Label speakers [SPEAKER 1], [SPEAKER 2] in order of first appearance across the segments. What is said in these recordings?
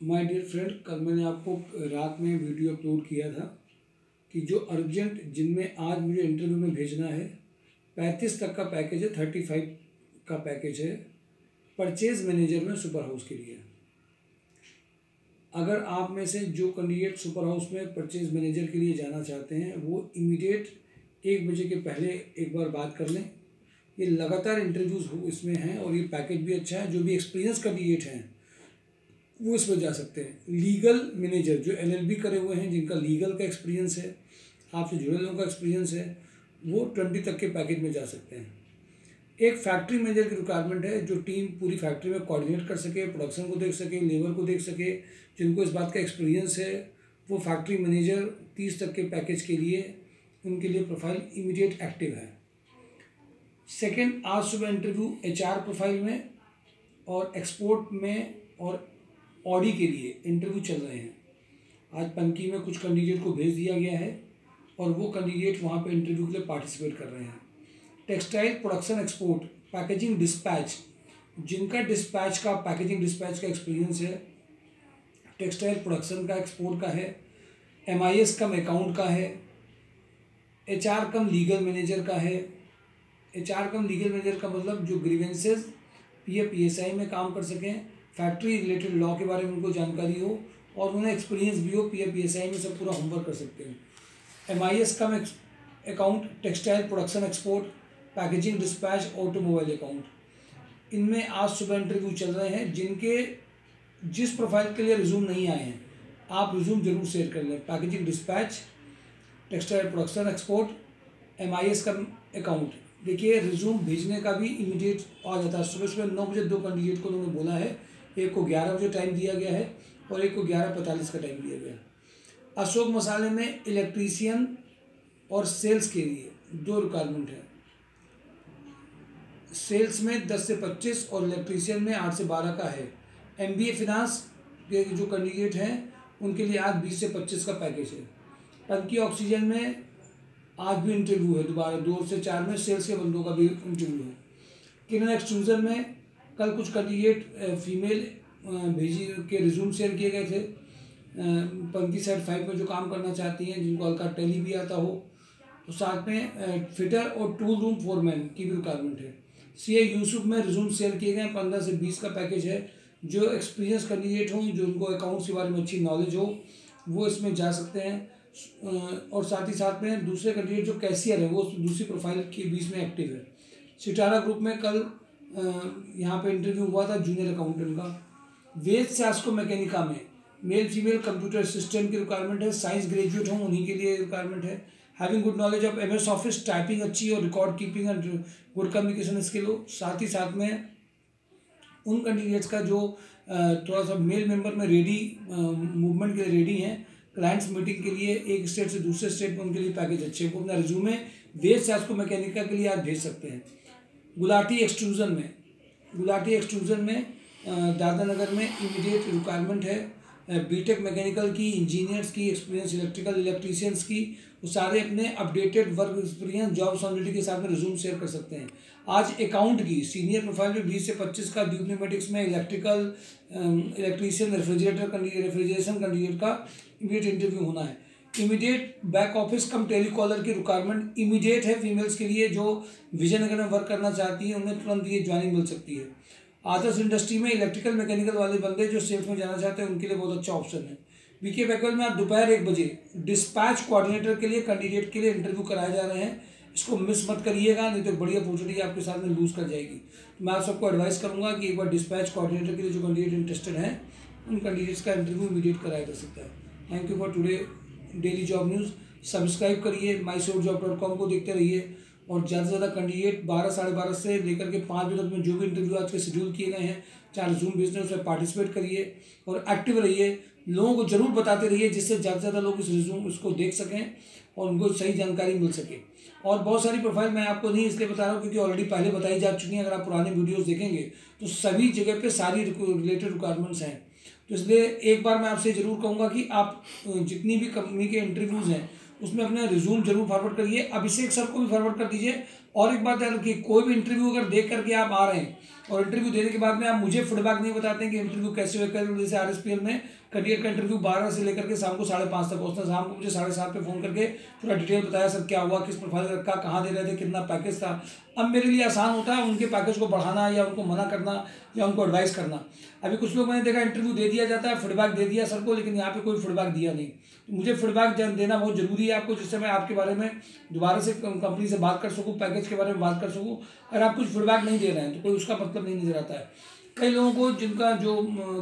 [SPEAKER 1] My dear friend, कल मैंने आपको रात में वीडियो अपलोड किया था कि जो अर्जेंट जिनमें आज मुझे इंटरव्यू में भेजना है 35 तक का पैकेज है, 35 का पैकेज है परचेज मैनेजर में सुपर हाउस के लिए। अगर आप में से जो कैंडिडेट सुपर हाउस में परचेज मैनेजर के लिए जाना चाहते हैं वो इमीडिएट 1 बजे के पहले एक बार बात कर लें। ये लगातार इंटरव्यूज़ इसमें हैं और ये पैकेज भी अच्छा है। जो भी एक्सपीरियंस कैंडिडेट हैं वो इसमें जा सकते हैं। लीगल मैनेजर जो LLB करे हुए हैं, जिनका लीगल का एक्सपीरियंस है, आपसे जुड़े लोगों का एक्सपीरियंस है, वो 20 तक के पैकेज में जा सकते हैं। एक फैक्ट्री मैनेजर की रिक्वायरमेंट है जो टीम पूरी फैक्ट्री में कोऑर्डिनेट कर सके, प्रोडक्शन को देख सके, लेबर को देख सके, जिनको इस बात का एक्सपीरियंस है वो फैक्ट्री मैनेजर 30 तक के पैकेज के लिए उनके लिए प्रोफाइल इमीडिएट एक्टिव है। सेकेंड, आज सुबह इंटरव्यू HR प्रोफाइल में और एक्सपोर्ट में और ऑडी के लिए इंटरव्यू चल रहे हैं। आज पंकी में कुछ कैंडिडेट को भेज दिया गया है और वो कैंडिडेट वहाँ पे इंटरव्यू के लिए पार्टिसिपेट कर रहे हैं। Textile production export packaging dispatch, जिनका डिस्पैच का पैकेजिंग डिस्पैच का एक्सपीरियंस है, टेक्सटाइल प्रोडक्शन का एक्सपोर्ट का है, MIS कम अकाउंट का है, HR कम लीगल मैनेजर का है। HR कम लीगल मैनेजर का मतलब जो ग्रीवेंसेस PSI में काम कर सकें, फैक्ट्री रिलेटेड लॉ के बारे में उनको जानकारी हो और उन्हें एक्सपीरियंस भी हो, PSI में सब पूरा होमवर्क कर सकते हैं। MIS cum account, textile production export, packaging dispatch, automobile account, इनमें आज सुबह इंटरव्यू चल रहे हैं। जिनके जिस प्रोफाइल के लिए रिज्यूम नहीं आए हैं आप रिज्यूम जरूर शेयर कर लें। Packaging dispatch, textile production export, MIS cum account. देखिए रिज्यूम भेजने का भी इमीडिएट आ जाता है। सुबह 9 बजे 2 कैंडिडेट को उन्होंने बोला है, एक को 11 बजे टाइम दिया गया है और एक को 11:45 का टाइम दिया गया है। अशोक मसाले में इलेक्ट्रीशियन और सेल्स के लिए 2 रिक्वायरमेंट है। सेल्स में 10 से 25 और इलेक्ट्रीशियन में 8 से 12 का है। MBA फिनांस के जो कैंडिडेट हैं उनके लिए आज 20 से 25 का पैकेज है। पंकी ऑक्सीजन में आज भी इंटरव्यू है, दोबारा 2 से 4 में सेल्स के बंदों का भी इंटरव्यू है। किरण एक्सट्रूजन में कल कुछ कैंडिडेट फीमेल भेजी के रिज्यूम शेयर किए गए थे। पंकी साइड 5 में जो काम करना चाहती हैं, जिनको हल्का टेली भी आता हो, तो साथ में फिटर और टूल रूम फोरमैन की भी रिक्वायरमेंट है। CA यूसुफ में रिज्यूम शेयर किए गए, 15 से 20 का पैकेज है। जो एक्सपीरियंस कैंडिडेट हों, जो उनको अकाउंट्स के बारे में अच्छी नॉलेज हो, वो इसमें जा सकते हैं। और साथ ही साथ में दूसरे कैंडिडेट जो कैशियर है वो दूसरी प्रोफाइल के बीच में एक्टिव है। सितारा ग्रुप में कल यहाँ पे इंटरव्यू हुआ था जूनियर अकाउंटेंट का। वेद सास्को मैकेनिका में मेल फीमेल कंप्यूटर असिस्टेंट की रिक्वायरमेंट है। साइंस ग्रेजुएट हों उन्हीं के लिए रिक्वायरमेंट है। Having good knowledge of MS office, typing अच्छी और record keeping and good communication skill हो। साथ ही साथ में उन कैंडिडेट्स का जो थोड़ा सा मेल मेंबर में रेडी मूवमेंट के लिए रेडी हैं, क्लाइंट्स मीटिंग के लिए एक स्टेट से दूसरे स्टेट में, उनके लिए पैकेज अच्छे हैं। वो अपना रिज्यूमे वेद सास्को मैकेनिका के लिए आज भेज सकते हैं। गुलाटी एक्सट्रूजन में दादरानगर में इमीडिएट रिक्वायरमेंट है। बीटेक मैकेनिकल की, इंजीनियर्स की, एक्सपीरियंस इलेक्ट्रिकल इलेक्ट्रीशियंस की, वो सारे अपने updated work experience job solidity के साथ में रिज्यूम शेयर कर सकते हैं। आज अकाउंट की सीनियर प्रोफाइल में 20 से 25 का, ड्यूब न्यूमेटिक्स में इलेक्ट्रिकल इलेक्ट्रीशियन रेफ्रिजरेशन कैंडिडेट का इमीडिएट इंटरव्यू होना है। इमीडिएट बैक ऑफिस कम टेलीकॉलर की रिक्वायरमेंट इमीडिएट है फीमेल्स के लिए, जो विजयनगर में वर्क करना चाहती है उन्हें तुरंत ये ज्वाइनिंग मिल सकती है। आदर्श इंडस्ट्री में इलेक्ट्रिकल मैकेनिकल वाले बंदे जो सेल्स में जाना चाहते हैं उनके लिए बहुत अच्छा ऑप्शन है। BK बैकवेल में आज दोपहर 1 बजे डिस्पैच कोऑर्डिनेटर के लिए कैंडिडेट के लिए इंटरव्यू कराए जा रहे हैं। इसको मिस मत करिएगा, नहीं तो बड़ी अपॉर्चुनिटी आपके साथ में लूज़ कर जाएगी। तो मैं आप सबको एडवाइस करूंगा कि एक बार डिस्पैच कोऑर्डिनेटर के लिए जो कैंडिडेट इंटरेस्टेड हैं उन कैंडिडेट्स का इंटरव्यू इमीडिएट कराया जा सकता है। Thank you for today daily job news. Subscribe करिए, mysourjob.com को देखते रहिए और ज़्यादा से ज़्यादा कैंडिडेट 12, साढ़े 12 से लेकर के 5 बजे तक में जो भी इंटरव्यू आज के शेड्यूल किए गए हैं, चाहे जूम बिजनेस उसमें पार्टिसिपेट करिए और एक्टिव रहिए। लोगों को जरूर बताते रहिए जिससे ज़्यादा से ज़्यादा लोग इस रिज्यूम इसको देख सकें और उनको सही जानकारी मिल सके। और बहुत सारी प्रोफाइल मैं आपको नहीं इसलिए बता रहा हूँ क्योंकि ऑलरेडी पहले बताई जा चुकी हैं। अगर आप पुराने वीडियोज़ देखेंगे तो सभी जगह पर सारी रिलेटेड रिक्वायरमेंट्स हैं। तो इसलिए एक बार मैं आपसे ज़रूर कहूँगा कि आप जितनी भी कंपनी के इंटरव्यूज़ हैं उसमें अपने रिज्यूम जरूर फॉरवर्ड करिए। अभिषेक सर को भी फॉरवर्ड कर दीजिए। और एक बात याद रखिए, कोई भी इंटरव्यू अगर देख करके आप आ रहे हैं और इंटरव्यू देने के बाद में आप मुझे फीडबैक नहीं बताते हैं कि इंटरव्यू कैसे हुआ। जैसे RSPL में करियर का इंटरव्यू 12 से लेकर के शाम को 5:30 तक, उसने शाम को मुझे 7:30 पे फ़ोन करके पूरा डिटेल बताया, सर क्या हुआ, किस प्रोफाइल का, कहाँ दे रहे थे, कितना पैकेज था। अब मेरे लिए आसान होता है उनके पैकेज को बढ़ाना या उनको मना करना या उनको एडवाइस करना। अभी कुछ लोग मैंने देखा इंटरव्यू दे दिया जाता है, फीडबैक दे दिया सर को, लेकिन यहाँ पे कोई फीडबैक दिया नहीं। तो मुझे फीडबैक देना बहुत ज़रूरी है आपको, जिससे मैं आपके बारे में दोबारा से कंपनी से बात कर सकूँ, पैकेज के बारे में बात कर सकूँ। अगर आप कुछ फीडबैक नहीं दे रहे हैं तो कोई उसका मतलब नहीं नज़र आता है। कई लोगों को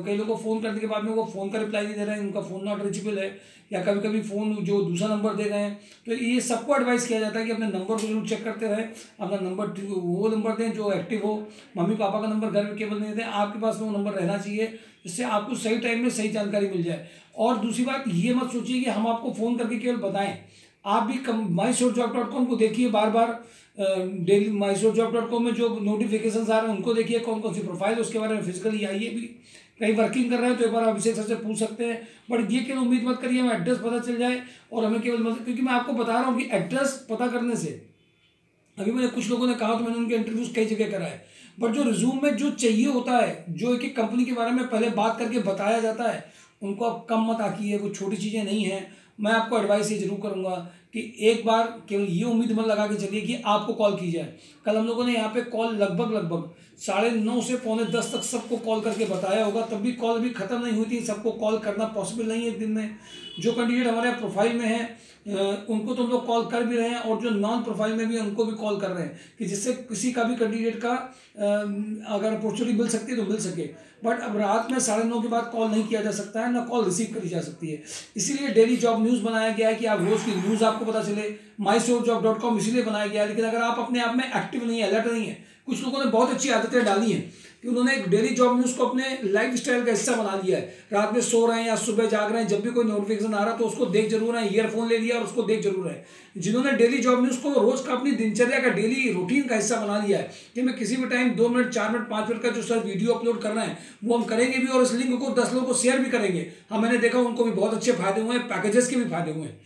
[SPEAKER 1] कई लोगों को फ़ोन करने के बाद में वो फ़ोन का रिप्लाई नहीं दे रहे हैं, उनका फ़ोन नॉट रीचेबल है, या कभी कभी फ़ोन जो दूसरा नंबर दे रहे हैं। तो ये सबको एडवाइस किया जाता है कि अपने नंबर को जरूर चेक करते रहें, अपना नंबर वो नंबर दें जो एक्टिव हो। मम्मी पापा का नंबर घर में केवल नहीं दें, आपके पास में वो नंबर रहना चाहिए, जिससे आपको सही टाइम में सही जानकारी मिल जाए। और दूसरी बात ये मत सोचिए कि हम आपको फ़ोन करके केवल बताएं, आप भी myshortjob.com को देखिए बार बार, डेली myshortjob.com में जो नोटिफिकेशन आ रहे हैं उनको देखिए, कौन कौन सी प्रोफाइल उसके बारे में फिजिकली आइए भी। कहीं वर्किंग कर रहे हैं तो एक बार अभिषेक सर से पूछ सकते हैं, बट ये केवल उम्मीद मत करिए हमें एड्रेस पता चल जाए और हमें केवल क्योंकि मैं आपको बता रहा हूँ कि एड्रेस पता करने से, अभी मैंने कुछ लोगों ने कहा तो मैंने उनके इंटरव्यूज कई जगह कराए, बट जो रिज्यूम में जो चाहिए होता है, जो एक एक कंपनी के बारे में पहले बात करके बताया जाता है, उनको आप कम मत आकिए, वो छोटी चीज़ें नहीं हैं। मैं आपको एडवाइस ये जरूर करूंगा कि एक बार केवल ये उम्मीद मत लगा के चलिए कि आपको कॉल की जाए। कल हम लोगों ने यहाँ पे कॉल लगभग 9:30 से 9:45 तक सबको कॉल करके बताया होगा, तब भी कॉल भी खत्म नहीं हुई थी। सबको कॉल करना पॉसिबल नहीं है एक दिन में। जो कैंडिडेट हमारे प्रोफाइल में है उनको तो हम लोग कॉल कर भी रहे हैं, और जो नॉन प्रोफाइल में भी है उनको भी कॉल कर रहे हैं, कि जिससे किसी का भी कैंडिडेट का अगर अपॉर्चुनिटी मिल सकती है तो मिल सके। बट अब रात में 9:30 के बाद कॉल नहीं किया जा सकता है, ना कॉल रिसीव करी जा सकती है। इसीलिए डेली जॉब न्यूज़ बनाया गया है कि आप रोज़ की न्यूज़ आपको पता चले। myshortjob.com इसीलिए बनाया गया है। लेकिन अगर आप अपने आप में एक्टिव नहीं है, अलर्ट नहीं है, कुछ लोगों ने बहुत अच्छी आदतें डाली हैं कि उन्होंने एक डेली जॉब न्यूज़ को अपने लाइफ स्टाइल का हिस्सा बना लिया है। रात में सो रहे हैं या सुबह जाग रहे हैं, जब भी कोई नोटिफिकेशन आ रहा है तो उसको देख जरूर है, ईयरफोन ले लिया और उसको देख जरूर है। जिन्होंने डेली जॉब न्यूज़ को रोज का अपनी दिनचर्या का डेली रूटीन का हिस्सा बना लिया है कि मैं किसी भी टाइम 2 मिनट 4 मिनट 5 मिनट का जो सर वीडियो अपलोड करना है वो हम करेंगे भी, और इस लिंक को 10 लोगों को शेयर भी करेंगे। हाँ, मैंने देखा उनको भी बहुत अच्छे फायदे हुए हैं, पैकेजेस के भी फायदे हुए हैं।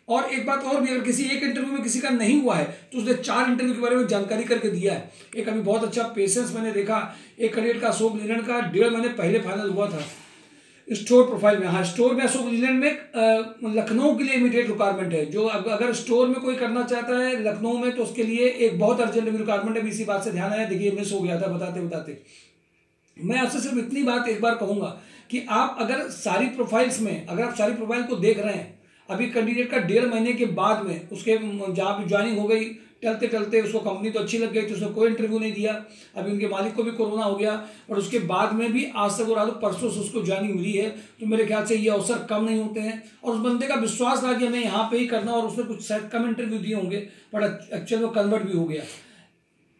[SPEAKER 1] और एक बात और भी, अगर किसी एक इंटरव्यू में किसी का नहीं हुआ है तो उसने 4 इंटरव्यू के बारे में जानकारी करके दिया है। एक अभी बहुत अच्छा पेशेंस मैंने देखा, एक कैंडिडेट का अशोक लीलैंड का 1.5 महीने पहले फाइनल हुआ था स्टोर प्रोफाइल में। हाँ, स्टोर में अशोक लीलैंड में लखनऊ के लिए इमीडिएट रिक्वायरमेंट है। जो अगर स्टोर में कोई करना चाहता है लखनऊ में तो उसके लिए एक बहुत अर्जेंट रिक्वायरमेंट है। इसी बात से ध्यान आया, देखिए मिस हो गया था बताते बताते। मैं आपसे सिर्फ इतनी बात एक बार कहूँगा कि आप अगर सारी प्रोफाइल्स में, अगर आप सारी प्रोफाइल को देख रहे हैं, अभी कैंडिडेट का 1.5 महीने के बाद में उसके जहाँ भी ज्वाइनिंग हो गई, टलते टलते उसको कंपनी तो अच्छी लग गई थी, उसने कोई इंटरव्यू नहीं दिया। अभी उनके मालिक को भी कोरोना हो गया और उसके बाद में भी आज तक और परसों से उसको ज्वाइनिंग मिली है। तो मेरे ख्याल से ये अवसर कम नहीं होते हैं, और उस बंदे का विश्वास रहा कि हमें यहाँ पे ही करना, और उसने कुछ शायद कम इंटरव्यू दिए होंगे बट एक्चुअल में कन्वर्ट भी हो गया।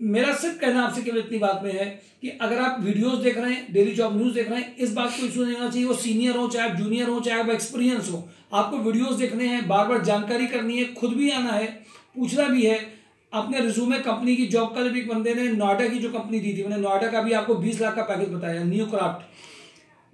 [SPEAKER 1] मेरा सिर्फ कहना आपसे केवल इतनी बात में है कि अगर आप वीडियोस देख रहे हैं, डेली जॉब न्यूज़ देख रहे हैं, इस बात को इशू नहीं होना चाहिए। वो सीनियर हो चाहे आप जूनियर हो चाहे आप एक्सपीरियंस हो, आपको वीडियोस देखने हैं, बार बार जानकारी करनी है, खुद भी आना है, पूछना भी है। अपने रिज्यूमे कंपनी की जॉब का भी एक बंदे ने नोएडा की जो कंपनी दी थी, मैंने नोएडा का भी आपको 20 लाख का पैकेज बताया, न्यू क्राफ्ट,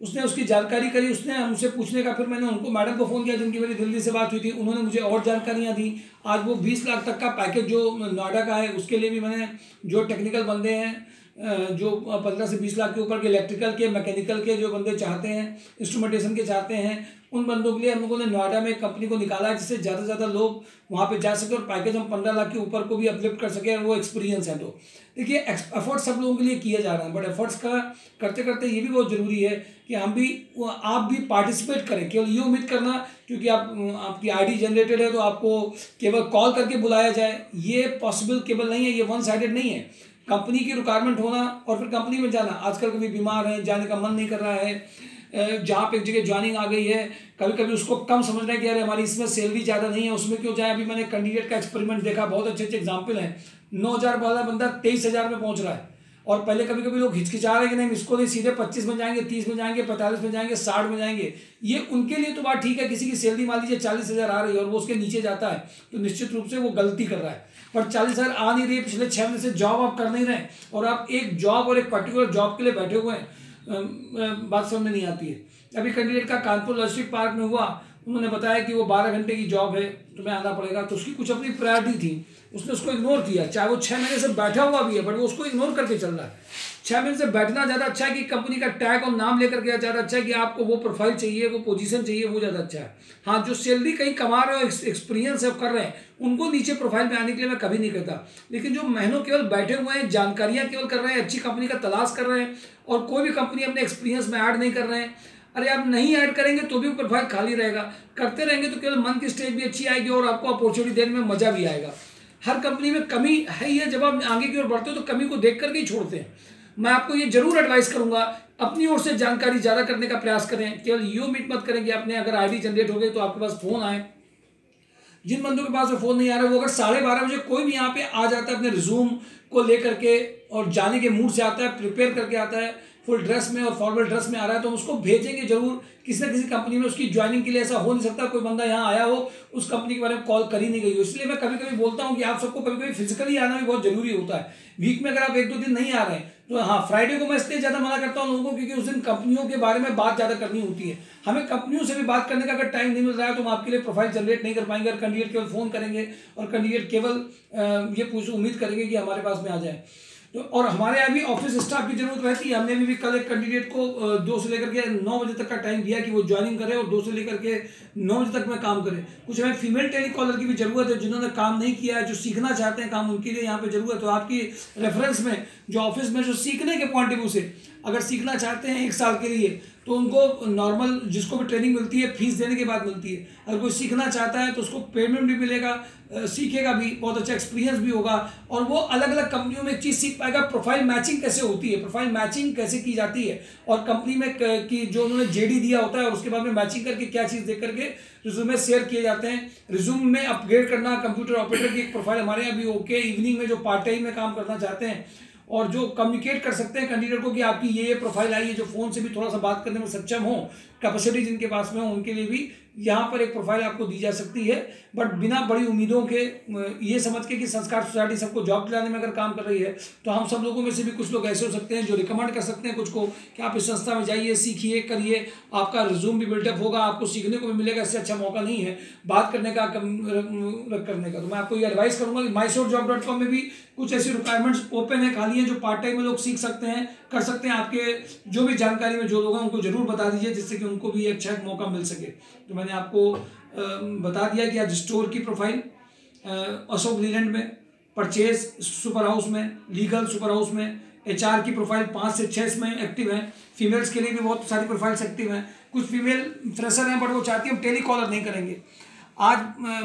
[SPEAKER 1] उसने उसकी जानकारी करी, उसने हमसे पूछने का, फिर मैंने उनको मैडम को फ़ोन किया जिनकी मेरी दिल्ली से बात हुई थी, उन्होंने मुझे और जानकारियाँ दी। आज वो 20 लाख तक का पैकेज जो नोएडा का है उसके लिए भी मैंने जो टेक्निकल बंदे हैं जो 15 से 20 लाख के ऊपर के इलेक्ट्रिकल के मैकेनिकल के जो बंदे चाहते हैं, इंस्ट्रूमेंटेशन के चाहते हैं, उन बंदों के लिए हम लोगों ने नोएडा में एक कंपनी को निकाला है जिससे ज़्यादा से ज़्यादा लोग वहाँ पे जा सके और पैकेज हम 15 लाख के ऊपर को भी अपलिफ्ट कर सके, और वो एक्सपीरियंस है। तो देखिए एफर्ट सब लोगों के लिए किए जा रहे हैं, बट एफर्ट्स का करते करते ये भी बहुत ज़रूरी है कि आप भी पार्टिसिपेट करें। केवल ये उम्मीद करना क्योंकि आपकी आईडी जनरेटेड है तो आपको केवल कॉल करके बुलाया जाए, ये पॉसिबल केवल नहीं है, ये वन साइडेड नहीं है। कंपनी की रिक्वायरमेंट होना और फिर कंपनी में जाना, आजकल कभी बीमार है, जाने का मन नहीं कर रहा है, जहाँ पे एक जगह ज्वाइनिंग आ गई है, कभी कभी उसको कम समझ रहे हैं कि अरे हमारी इसमें सैलरी ज़्यादा नहीं है, उसमें क्यों जाए। अभी मैंने कैंडिडेट का एक्सपेरिमेंट देखा, बहुत अच्छे अच्छे एग्जाम्पल हैं। 9,000 वाला बंदा 23,000 में पहुँच रहा है, और पहले कभी कभी लोग हिचकिचा रहे हैं कि नहीं इसको नहीं, सीधे 25 में जाएंगे, 30 में जाएंगे, 45 में जाएंगे, 60 में जाएंगे। ये उनके लिए तो बात ठीक है, किसी की सैलरी मान लीजिए 40,000 आ रही है और वो उसके नीचे जाता है तो निश्चित रूप से वो गलती कर रहा है। पर 40,000 आ नहीं रही है, पिछले 6 महीने से जॉब आप कर नहीं रहे और आप एक जॉब और एक पर्टिकुलर जॉब के लिए बैठे हुए हैं, बात समझ में नहीं आती है। अभी कैंडिडेट का कानपुर लॉजिस्टिक पार्क में हुआ, उन्होंने बताया कि वो 12 घंटे की जॉब है, तुम्हें आना पड़ेगा, तो उसकी कुछ अपनी प्रायोरिटी थी, उसने उसको इग्नोर किया। चाहे वो 6 महीने से बैठा हुआ भी है बट वो उसको इग्नोर करके चल रहा है। 6 महीने से बैठना ज़्यादा अच्छा है कि कंपनी का टैग और नाम लेकर के ज़्यादा अच्छा है कि आपको वो प्रोफाइल चाहिए, वो पोजीशन चाहिए, वो ज़्यादा अच्छा है। हाँ, जो सैलरी कहीं कमा रहे हो, एक्सपीरियंस है कर रहे हैं, उनको नीचे प्रोफाइल में आने के लिए मैं कभी नहीं कहता। लेकिन जो महीनों केवल बैठे हुए हैं, जानकारियाँ केवल कर रहे हैं, अच्छी कंपनी का तलाश कर रहे हैं और कोई भी कंपनी अपने एक्सपीरियंस में ऐड नहीं कर रहे हैं, अरे आप नहीं ऐड करेंगे तो भी प्रोफाइल खाली रहेगा। करते रहेंगे तो केवल मन की स्टेज भी अच्छी आएगी और आपको अपॉर्चुनिटी देने में मजा भी आएगा। हर कंपनी में कमी है ही है, जब आप आगे की ओर बढ़ते हो तो कमी को देख करके ही छोड़ते हैं। मैं आपको ये जरूर एडवाइस करूंगा, अपनी ओर से जानकारी ज़्यादा करने का प्रयास करें। केवल यू मीट मत करें कि आपने अगर आईडी जनरेट हो गई तो आपके पास फ़ोन आए। जिन बंदों के पास फ़ोन नहीं आ रहा, वो अगर 12:30 बजे कोई भी यहाँ पे आ जाता है अपने रिज्यूम को लेकर के और जाने के मूड से आता है, प्रिपेयर करके आता है, फुल ड्रेस में और फॉर्मल ड्रेस में आ रहा है, तो उसको भेजेंगे जरूर किसी न किसी कंपनी में। उसकी ज्वाइनिंग के लिए ऐसा हो नहीं सकता कोई बंदा यहाँ आया हो, उस कंपनी के बारे में कॉल कर ही नहीं गई हो। इसलिए मैं कभी कभी बोलता हूँ कि आप सबको कभी कभी फिजिकली आना भी बहुत जरूरी होता है। वीक में अगर आप 1-2 दिन नहीं आ रहे हैं तो हाँ, फ्राइडे को मैं इसलिए ज़्यादा मना करता हूँ लोगों को, क्योंकि उस दिन कंपनियों के बारे में बात ज़्यादा करनी होती है। हमें कंपनियों से भी बात करने का अगर टाइम नहीं मिल रहा है तो हम आपके लिए प्रोफाइल जनरेट नहीं कर पाएंगे। और कैंडिडेट केवल फ़ोन करेंगे और कैंडिडेट केवल ये उम्मीद करेंगे कि हमारे पास में आ जाए। तो और हमारे यहाँ भी ऑफिस स्टाफ की जरूरत रहती है। हमने भी कल एक कैंडिडेट को 2 से लेकर के 9 बजे तक का टाइम दिया कि वो ज्वाइनिंग करे और 2 से लेकर के 9 बजे तक में काम करे। कुछ हमें फीमेल टेलीकॉलर की भी जरूरत है, जिन्होंने काम नहीं किया है, जो सीखना चाहते हैं काम, उनके लिए यहाँ पे जरूरत है। तो आपकी रेफरेंस में जो ऑफिस में जो सीखने के पॉइंट ऑफ व्यू से अगर सीखना चाहते हैं 1 साल के लिए, तो उनको नॉर्मल जिसको भी ट्रेनिंग मिलती है फीस देने के बाद मिलती है। अगर कोई सीखना चाहता है तो उसको पेमेंट भी मिलेगा, सीखेगा भी, बहुत अच्छा एक्सपीरियंस भी होगा और वो अलग अलग कंपनियों में एक चीज़ सीख पाएगा। प्रोफाइल मैचिंग कैसे होती है, प्रोफाइल मैचिंग कैसे की जाती है और कंपनी में कि जो उन्होंने जेडी दिया होता है और उसके बाद में मैचिंग करके क्या चीज़ देख करके रिज्यूम में शेयर किए जाते हैं। रिज्यूम में अपग्रेड करना, कंप्यूटर ऑपरेटर की एक प्रोफाइल हमारे यहाँ भी ओके, इवनिंग में जो पार्ट टाइम में काम करना चाहते हैं और जो कम्युनिकेट कर सकते हैं कैंडिडेट को कि आपकी ये प्रोफाइल आई है, जो फ़ोन से भी थोड़ा सा बात करने में सक्षम हो, कैपेसिटी जिनके पास में हो, उनके लिए भी यहाँ पर एक प्रोफाइल आपको दी जा सकती है। बट बिना बड़ी उम्मीदों के, ये समझ के कि संस्कार सोसाइटी सबको जॉब दिलाने में अगर काम कर रही है, तो हम सब लोगों में से भी कुछ लोग ऐसे हो सकते हैं जो रिकमेंड कर सकते हैं कुछ को कि आप इस संस्था में जाइए, सीखिए, करिए, आपका रिज्यूम भी बिल्डअप होगा, आपको सीखने को भी मिलेगा। इससे अच्छा मौका नहीं है बात करने का, करने का। तो मैं आपको ये एडवाइस करूँगा कि MySourceJob.com में भी कुछ ऐसी रिक्वायरमेंट्स ओपन है, खाली है, जो पार्ट टाइम में लोग सीख सकते हैं, कर सकते हैं। आपके जो भी जानकारी में जो लोग हैं उनको जरूर बता दीजिए, जिससे कि उनको भी अच्छा एक मौका मिल सके। तो मैंने आपको बता दिया कि आज स्टोर की प्रोफाइल अशोक लीलैंड में, परचेज सुपर हाउस में, लीगल सुपर हाउस में, HR की प्रोफाइल 5 से 6 में एक्टिव है। फीमेल्स के लिए भी बहुत सारी प्रोफाइल्स एक्टिव हैं। कुछ फीमेल फ्रेशर हैं बट वो चाहती है हम टेलीकॉलर नहीं करेंगे। आज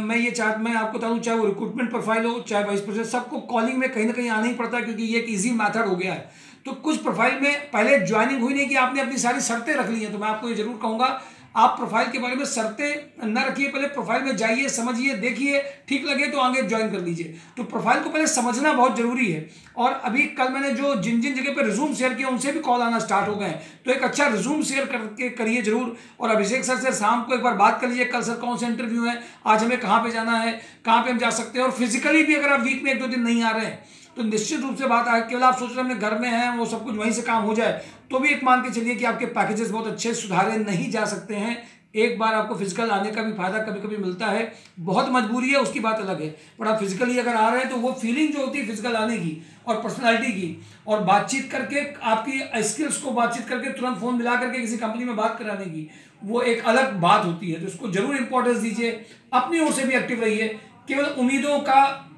[SPEAKER 1] मैं आपको बता दूं, चाहे वो रिक्रूटमेंट प्रोफाइल हो, चाहे वाइस प्रेसिडेंट, सबको कॉलिंग में कहीं ना कहीं आना ही पड़ता है, क्योंकि ये एक ईजी मैथड हो गया है। तो कुछ प्रोफाइल में पहले ज्वाइनिंग हुई नहीं कि आपने अपनी सारी शर्तें रख ली हैं, तो मैं आपको ये जरूर कहूँगा आप प्रोफाइल के बारे में शर्तें न रखिए, पहले प्रोफाइल में जाइए, समझिए, देखिए, ठीक लगे तो आगे ज्वाइन कर लीजिए। तो प्रोफाइल को पहले समझना बहुत जरूरी है। और अभी कल मैंने जो जिन जिन जगह पे रिज्यूम शेयर किया उनसे भी कॉल आना स्टार्ट हो गए हैं, तो एक अच्छा रिज्यूम शेयर करके करिए जरूर। और अभिषेक सर से शाम को एक बार बात कर लीजिए, कल सर कौन सा इंटरव्यू है, आज हमें कहाँ पे जाना है, कहाँ पे हम जा सकते हैं। और फिजिकली भी अगर आप वीक में 1-2 दिन नहीं आ रहे हैं तो निश्चित रूप से बात है, केवल आप सोच रहे हैं अपने घर में हैं, वो सब कुछ वहीं से काम हो जाए, तो भी एक मान के चलिए कि आपके पैकेजेस बहुत अच्छे सुधारे नहीं जा सकते हैं। एक बार आपको फिजिकल आने का भी फायदा कभी कभी मिलता है, बहुत मजबूरी है उसकी बात अलग है, पर आप फिजिकली अगर आ रहे हैं तो वो फीलिंग जो होती है फिजिकल आने की और पर्सनालिटी की और बातचीत करके, आपकी स्किल्स को बातचीत करके तुरंत फोन मिला करके किसी कंपनी में बात कराने की, वो एक अलग बात होती है। तो इसको जरूर इंपॉर्टेंस दीजिए, अपनी ओर से भी एक्टिव रहिए, केवल उम्मीदों का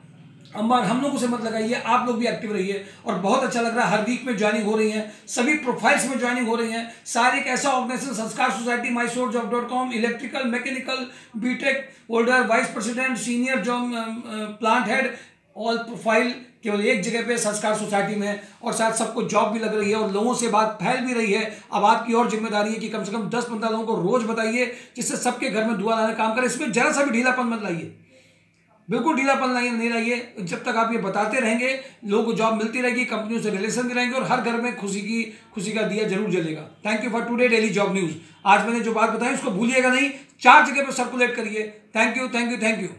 [SPEAKER 1] हम लोगों से मत लगाइए, आप लोग भी एक्टिव रहिए। और बहुत अच्छा लग रहा है, हर वीक में ज्वाइनिंग हो रही है, सभी प्रोफाइल्स में ज्वाइनिंग हो रही है। सारे एक ऐसा organisation, Sanskar society, MySourceJob.com, electrical, mechanical, BTech holder, vice president, senior job plant head, all profile केवल एक जगह पे संस्कार सोसाइटी में। और शायद सबको जॉब भी लग रही है और लोगों से बात फैल भी रही है। अब आपकी और जिम्मेदारी है कि कम से कम 10-15 लोगों को रोज बताइए, जिससे सबके घर में दुआ लाने काम करें। इसमें जरा सा भी ढीलापन मत लाइए, बिल्कुल ढीलापन नहीं लाइए। जब तक आप ये बताते रहेंगे, लोगों को जॉब मिलती रहेगी, कंपनियों से रिलेशन भी रहेंगे और हर घर में खुशी का दिया जरूर जलेगा। Thank you for today daily job news. आज मैंने जो बात बताई उसको भूलिएगा नहीं, 4 जगह पर सर्कुलेट करिए। Thank you.